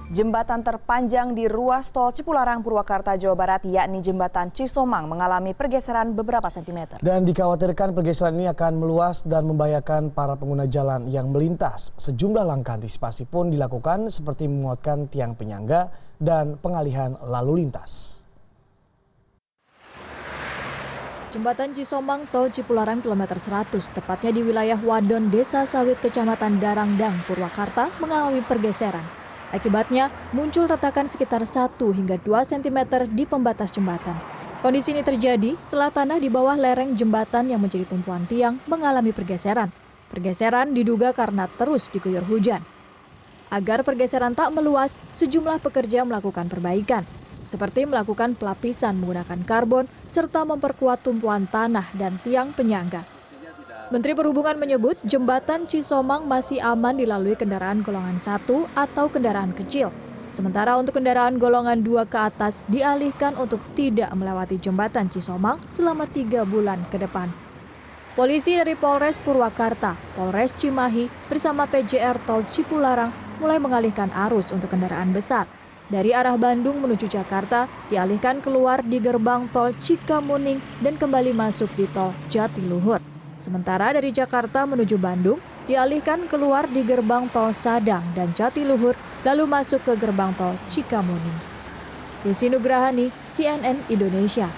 Jembatan terpanjang di ruas tol Cipularang, Purwakarta, Jawa Barat, yakni Jembatan Cisomang, mengalami pergeseran beberapa sentimeter. Dan dikhawatirkan pergeseran ini akan meluas dan membahayakan para pengguna jalan yang melintas. Sejumlah langkah antisipasi pun dilakukan seperti menguatkan tiang penyangga dan pengalihan lalu lintas. Jembatan Cisomang Tol Cipularang kilometer 100, tepatnya di wilayah Wadon, Desa Sawit, Kecamatan Darangdang, Purwakarta, mengalami pergeseran. Akibatnya, muncul retakan sekitar 1 hingga 2 cm di pembatas jembatan. Kondisi ini terjadi setelah tanah di bawah lereng jembatan yang menjadi tumpuan tiang mengalami pergeseran. Pergeseran diduga karena terus diguyur hujan. Agar pergeseran tak meluas, sejumlah pekerja melakukan perbaikan, seperti melakukan pelapisan menggunakan karbon serta memperkuat tumpuan tanah dan tiang penyangga. Menteri Perhubungan menyebut jembatan Cisomang masih aman dilalui kendaraan golongan 1 atau kendaraan kecil. Sementara untuk kendaraan golongan 2 ke atas dialihkan untuk tidak melewati jembatan Cisomang selama 3 bulan ke depan. Polisi dari Polres Purwakarta, Polres Cimahi bersama PJR Tol Cipularang mulai mengalihkan arus untuk kendaraan besar. Dari arah Bandung menuju Jakarta dialihkan keluar di gerbang tol Cikamuning dan kembali masuk di tol Jatiluhur. Sementara dari Jakarta menuju Bandung dialihkan keluar di gerbang tol Sadang dan Jatiluhur lalu masuk ke gerbang tol Cikamuning. Desi Nugrahani, CNN Indonesia.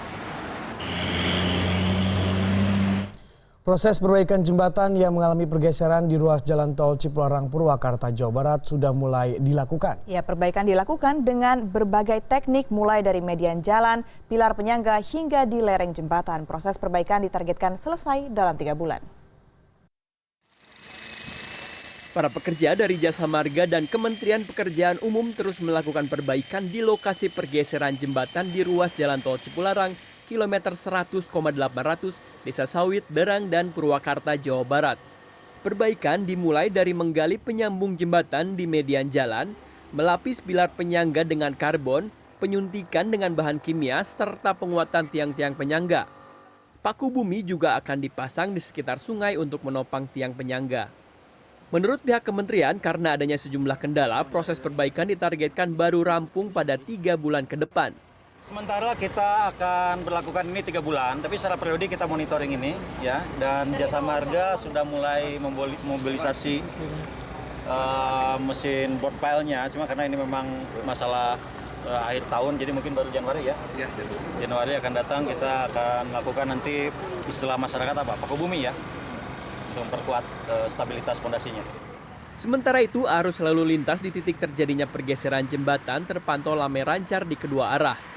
Proses perbaikan jembatan yang mengalami pergeseran di ruas jalan tol Cipularang, Purwakarta, Jawa Barat sudah mulai dilakukan. Ya, perbaikan dilakukan dengan berbagai teknik mulai dari median jalan, pilar penyangga hingga di lereng jembatan. Proses perbaikan ditargetkan selesai dalam 3 bulan. Para pekerja dari Jasa Marga dan Kementerian Pekerjaan Umum terus melakukan perbaikan di lokasi pergeseran jembatan di ruas jalan tol Cipularang, kilometer 100,800, Desa Sawit, Derang, dan Purwakarta, Jawa Barat. Perbaikan dimulai dari menggali penyambung jembatan di median jalan, melapis pilar penyangga dengan karbon, penyuntikan dengan bahan kimia, serta penguatan tiang-tiang penyangga. Paku bumi juga akan dipasang di sekitar sungai untuk menopang tiang penyangga. Menurut pihak kementerian, karena adanya sejumlah kendala, proses perbaikan ditargetkan baru rampung pada 3 bulan ke depan. Sementara kita akan berlakukan ini 3 bulan, tapi secara periodik kita monitoring ini, ya. Dan Jasa Marga sudah mulai mobilisasi mesin board pile-nya. Cuma karena ini memang masalah akhir tahun, jadi mungkin baru Januari ya. Januari akan datang, kita akan lakukan nanti istilah masyarakat apa? Paku bumi ya, untuk memperkuat stabilitas fondasinya. Sementara itu, arus lalu lintas di titik terjadinya pergeseran jembatan terpantau ramai lancar di kedua arah.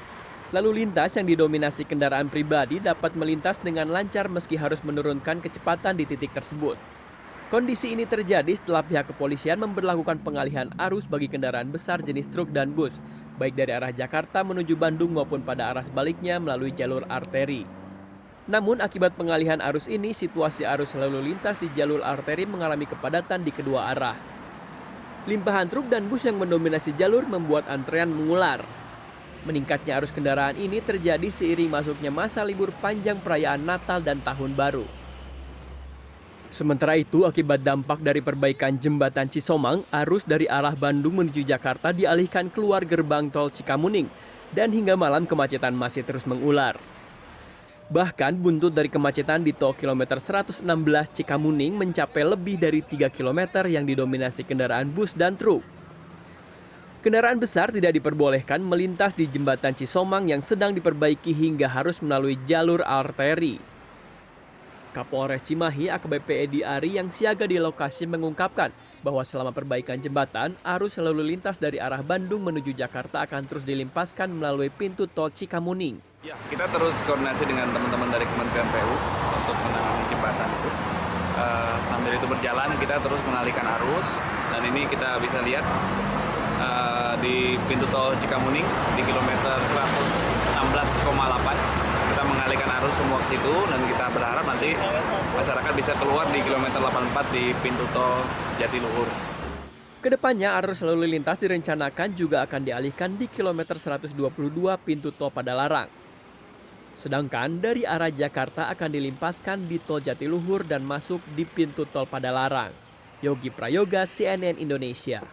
Lalu lintas yang didominasi kendaraan pribadi dapat melintas dengan lancar meski harus menurunkan kecepatan di titik tersebut. Kondisi ini terjadi setelah pihak kepolisian memberlakukan pengalihan arus bagi kendaraan besar jenis truk dan bus, baik dari arah Jakarta menuju Bandung maupun pada arah sebaliknya melalui jalur arteri. Namun akibat pengalihan arus ini, situasi arus lalu lintas di jalur arteri mengalami kepadatan di kedua arah. Limpahan truk dan bus yang mendominasi jalur membuat antrean mengular. Meningkatnya arus kendaraan ini terjadi seiring masuknya masa libur panjang perayaan Natal dan Tahun Baru. Sementara itu, akibat dampak dari perbaikan jembatan Cisomang, arus dari arah Bandung menuju Jakarta dialihkan keluar gerbang tol Cikamuning, dan hingga malam kemacetan masih terus mengular. Bahkan buntut dari kemacetan di tol kilometer 116 Cikamuning mencapai lebih dari 3 km yang didominasi kendaraan bus dan truk. Kendaraan besar tidak diperbolehkan melintas di jembatan Cisomang yang sedang diperbaiki hingga harus melalui jalur arteri. Kapolres Cimahi AKBP Edi Ari yang siaga di lokasi mengungkapkan bahwa selama perbaikan jembatan, arus lalu lintas dari arah Bandung menuju Jakarta akan terus dilimpaskan melalui pintu tol Cikamuning. Ya, kita terus koordinasi dengan teman-teman dari Kementerian PU untuk menangani jembatan itu. Sambil itu berjalan, kita terus mengalihkan arus, dan ini kita bisa lihat di pintu tol Cikamuning di kilometer 116,8 kita mengalihkan arus semua ke situ, dan kita berharap nanti masyarakat bisa keluar di kilometer 84 di pintu tol Jatiluhur. Kedepannya arus lalu lintas direncanakan juga akan dialihkan di kilometer 122 pintu tol Padalarang. Sedangkan dari arah Jakarta akan dilimpaskan di tol Jatiluhur dan masuk di pintu tol Padalarang. Yogi Prayoga, CNN Indonesia.